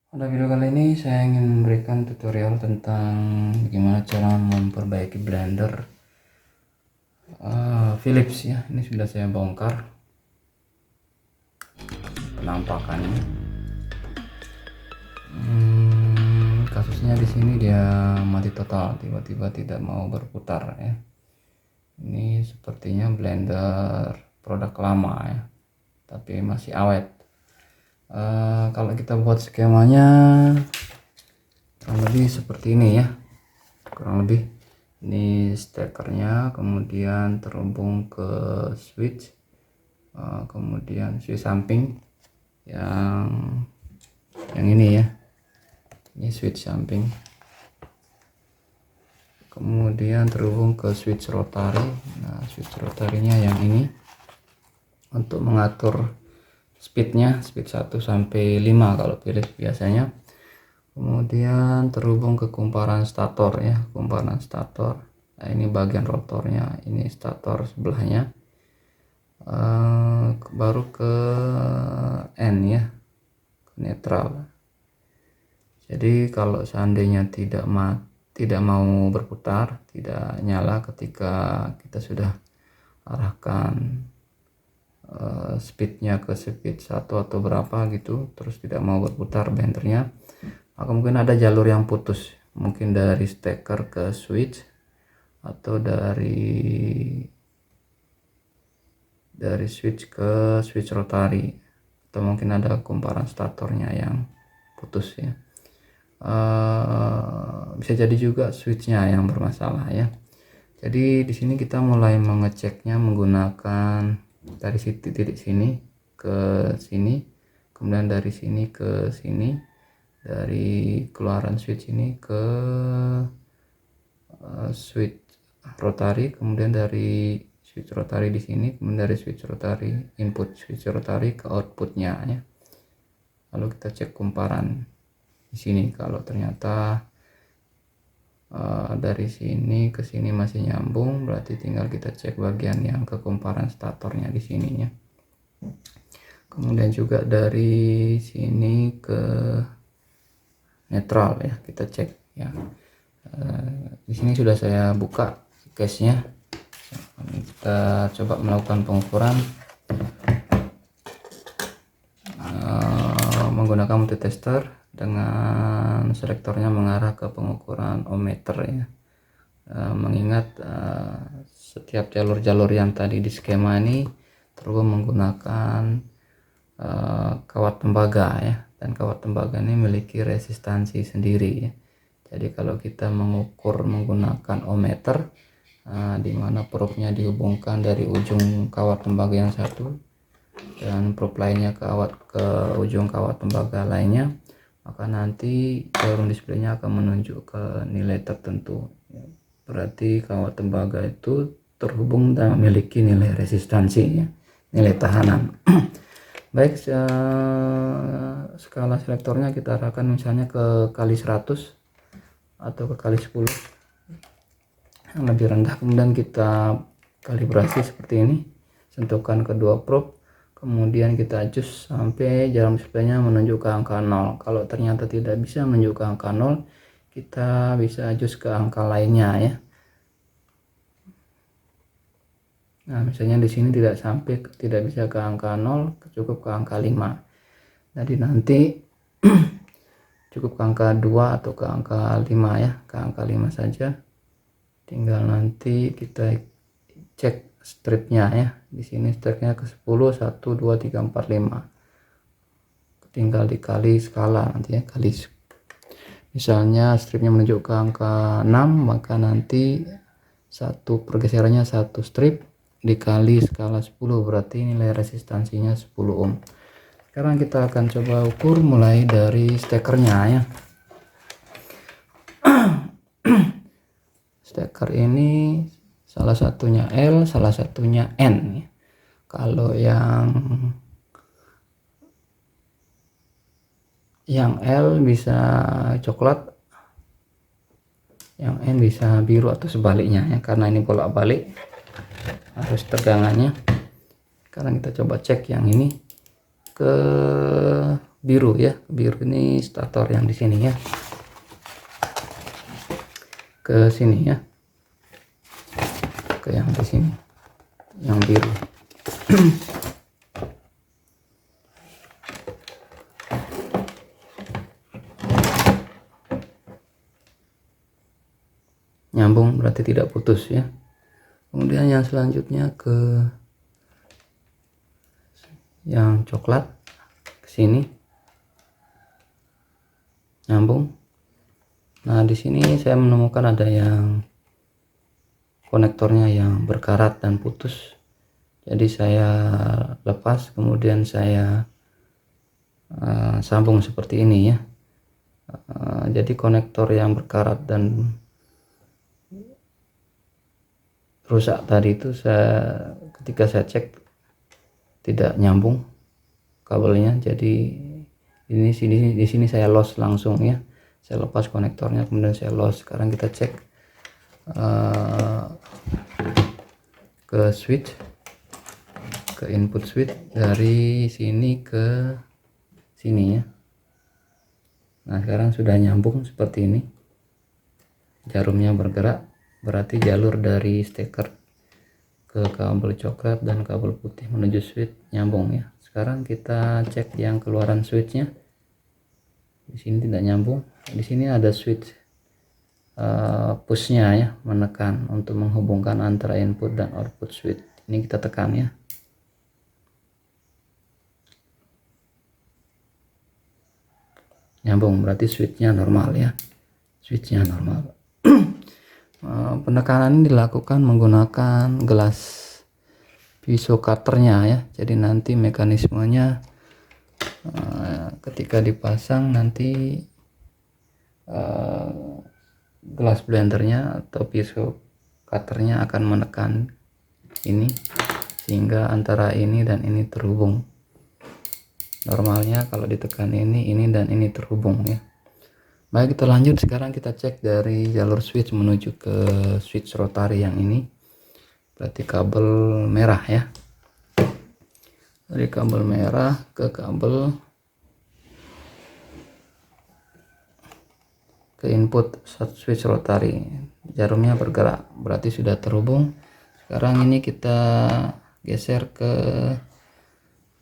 Pada video kali ini saya ingin memberikan tutorial tentang bagaimana cara memperbaiki blender Philips ya. Ini sudah saya bongkar penampakannya. Kasusnya di sini dia mati total, tiba-tiba tidak mau berputar ya. Ini sepertinya blender produk lama ya, tapi masih awet. Kalau kita buat skemanya kurang lebih seperti ini ya, kurang lebih ini stekernya, kemudian terhubung ke switch, kemudian switch samping yang ini ya, ini switch samping, kemudian terhubung ke switch rotary. Nah, switch rotarinya yang ini untuk mengatur speednya, speed 1 sampai 5 kalau Philips biasanya. Kemudian terhubung ke kumparan stator ya, kumparan stator. Nah, ini bagian rotornya, ini stator sebelahnya. Baru ke N ya, ke netral. Jadi kalau seandainya tidak mau berputar, tidak nyala ketika kita sudah arahkan speednya ke speed 1 atau berapa gitu, terus tidak mau berputar blendernya, maka mungkin ada jalur yang putus, mungkin dari steker ke switch atau dari switch ke switch rotary, atau mungkin ada kumparan statornya yang putus ya. Bisa jadi juga switchnya yang bermasalah ya. Jadi di sini kita mulai mengeceknya menggunakan dari titik sini ke sini, kemudian dari sini ke sini, dari keluaran switch ini ke switch rotary, kemudian dari switch rotary di sini, kemudian dari switch rotary input switch rotary ke outputnya ya. Lalu kita cek kumparan di sini, kalau ternyata dari sini ke sini masih nyambung, berarti tinggal kita cek bagian yang ke kumparan statornya di sininya. Kemudian juga dari sini ke netral ya, kita cek ya. Di sini sudah saya buka case-nya. Kita coba melakukan pengukuran menggunakan multitester dengan selektornya mengarah ke pengukuran ohmmeter ya. Mengingat setiap jalur-jalur yang tadi di skema ini terhubung menggunakan kawat tembaga ya, dan kawat tembaga ini memiliki resistansi sendiri ya. Jadi kalau kita mengukur menggunakan ohmmeter, di mana probe-nya dihubungkan dari ujung kawat tembaga yang satu dan probe lainnya ke ujung kawat tembaga lainnya, maka nanti jarum displaynya akan menunjuk ke nilai tertentu. Berarti kawat tembaga itu terhubung dan memiliki nilai resistansi ya, nilai tahanan. Baik, skala selektornya kita arahkan misalnya ke kali 100 atau ke kali 10 yang lebih rendah, kemudian kita kalibrasi seperti ini, sentuhkan kedua probe, kemudian kita adjust sampai jarum displaynya menunjuk ke angka 0. Kalau ternyata tidak bisa menunjuk ke angka 0, kita bisa adjust ke angka lainnya ya. Nah, misalnya di sini tidak bisa ke angka 0, cukup ke angka 5. Jadi nanti cukup ke angka 2 atau ke angka 5 ya, ke angka 5 saja. Tinggal nanti kita cek stripnya ya. Di sini stripnya ke 10, 1 2 3 4 5. Tinggal dikali skala nanti ya, kali. Misalnya stripnya menunjuk ke angka 6, maka nanti satu pergeserannya 1 strip dikali skala 10, berarti nilai resistansinya 10 ohm. Sekarang kita akan coba ukur mulai dari stekernya ya. Steker ini salah satunya L, salah satunya N ya. Kalau yang L bisa coklat, yang N bisa biru atau sebaliknya ya, karena ini bolak-balik harus tegangannya. Sekarang kita coba cek yang ini ke biru ya, biru ini stator yang di sini ya, ke sini ya, ke yang di sini yang biru. Nyambung berarti tidak putus ya. Kemudian yang selanjutnya ke yang coklat, ke sini nyambung. Nah di sini saya menemukan ada yang konektornya yang berkarat dan putus, jadi saya lepas, kemudian saya sambung seperti ini ya. Jadi konektor yang berkarat dan rusak tadi itu ketika saya cek tidak nyambung kabelnya, jadi di sini saya los langsung ya, saya lepas konektornya kemudian saya los. Sekarang kita cek ke switch, ke input switch dari sini ke sini ya. Nah sekarang sudah nyambung seperti ini, jarumnya bergerak, berarti jalur dari steker ke kabel coklat dan kabel putih menuju switch nyambung ya. Sekarang kita cek yang keluaran switchnya. Di sini tidak nyambung. Di sini ada switch pushnya ya, menekan untuk menghubungkan antara input dan output switch. Ini kita tekan ya. Nyambung, berarti switchnya normal ya, switchnya normal. Penekanan ini dilakukan menggunakan gelas pisau cutternya ya, jadi nanti mekanismenya ketika dipasang nanti gelas blendernya atau pisau cutternya akan menekan ini sehingga antara ini dan ini terhubung. Normalnya kalau ditekan ini dan ini terhubung ya. Baik, kita lanjut. Sekarang kita cek dari jalur switch menuju ke switch rotary yang ini, berarti kabel merah ya, dari kabel merah ke kabel ke input switch rotary, jarumnya bergerak berarti sudah terhubung. Sekarang ini kita geser ke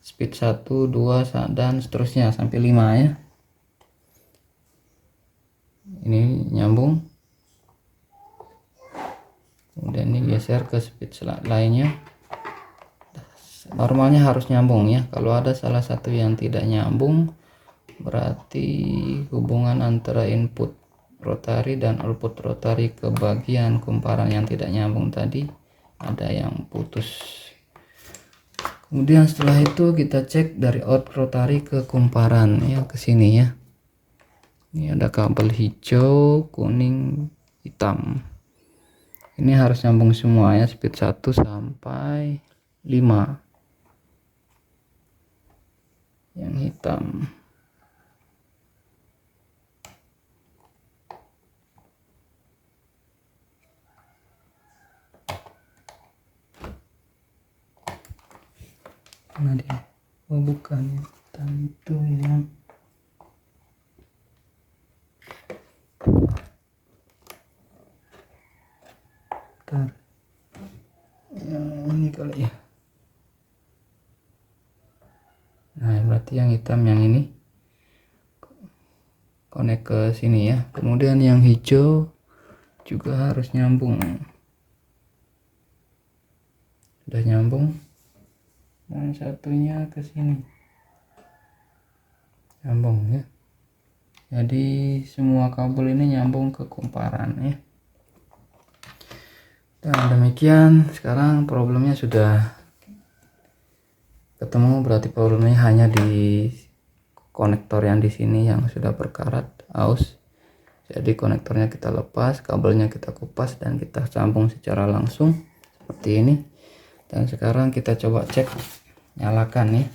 speed 1, 2 dan seterusnya sampai 5 ya. Ini nyambung, kemudian ini geser ke speed lainnya. Normalnya harus nyambung ya, kalau ada salah satu yang tidak nyambung berarti hubungan antara input rotary dan output rotary ke bagian kumparan yang tidak nyambung tadi ada yang putus. Kemudian setelah itu kita cek dari out rotary ke kumparan ya, ke sini ya. Ini ada kabel hijau, kuning, hitam. Ini harus nyambung semua ya, speed 1 sampai 5. Yang hitam. Mana dia? Oh bukan, hitam itu yang ini kali ya. Nah berarti yang hitam yang ini konek ke sini ya. Kemudian yang hijau juga harus nyambung, sudah nyambung. Dan satunya ke sini nyambung ya. Jadi semua kabel ini nyambung ke kumparan ya. Dan demikian, sekarang problemnya sudah ketemu, berarti problemnya hanya di konektor yang di sini yang sudah berkarat aus. Jadi konektornya kita lepas, kabelnya kita kupas dan kita sambung secara langsung seperti ini. Dan sekarang kita coba cek, nyalakan nih,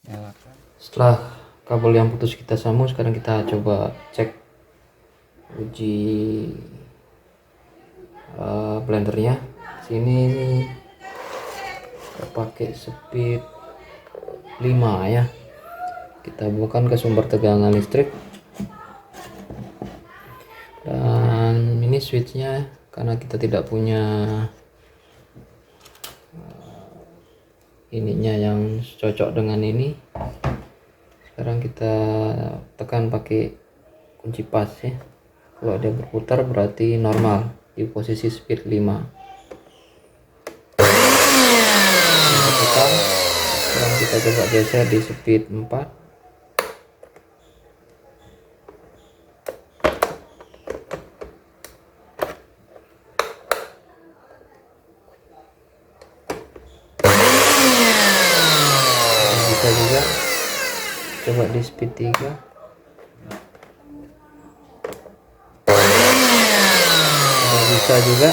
nyalakan. Setelah kabel yang putus kita sambung, sekarang kita coba cek, uji blendernya. Sini kita pakai speed 5 ya. kita bukan ke sumber tegangan listrik, dan ini switchnya karena kita tidak punya ininya yang cocok dengan ini. Sekarang kita tekan pakai kunci pas ya. Kalau dia berputar berarti normal di posisi speed 5. Tekan. Sekarang kita coba geser di speed 4. Bisa juga coba di speed 3. Bisa juga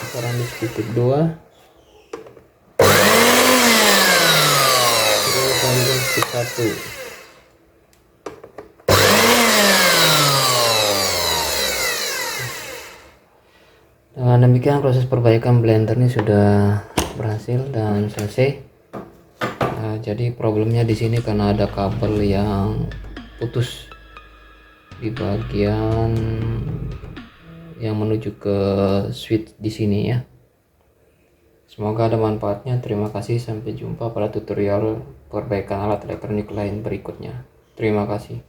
sekarang di speed 2. Terus lanjut speed 1. Dengan demikian proses perbaikan blender ini sudah berhasil dan selesai. Jadi problemnya di sini karena ada kabel yang putus di bagian yang menuju ke switch di sini ya. Semoga ada manfaatnya. Terima kasih, sampai jumpa pada tutorial perbaikan alat elektronik lain berikutnya. Terima kasih.